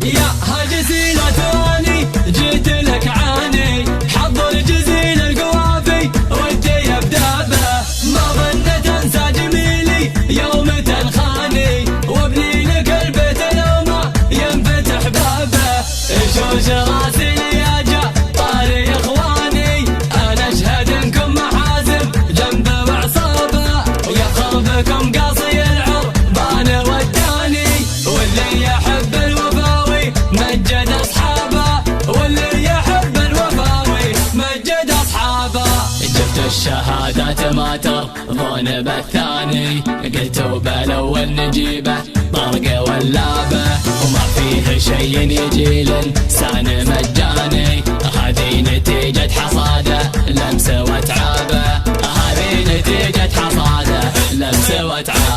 يا هالجزيلة تواني جيت لك عاني، حضر جزيل القوافي ودي بدابه، ما ظنت انسى جميلي يوم تنخاني، وابني لك البيت لو ما ينفتح بابه. شوش راسي يا طاري اخواني، انا اشهد انكم محازم جنبه وعصابه، ويا خربكم قاصي العربان وداني، واللي يحب الوفاوي مجد اصحابه، واللي يحب الوفاوي مجد اصحابه. جبت الشهادات ما ترضون بالثاني، قلت وبالاول نجيبه طرقه ولابه، وما فيه شي يجي للانسان مجاني، هذه نتيجة حصاده لمسه وتعابه، هذه نتيجة حصاده لمسه وتعابه.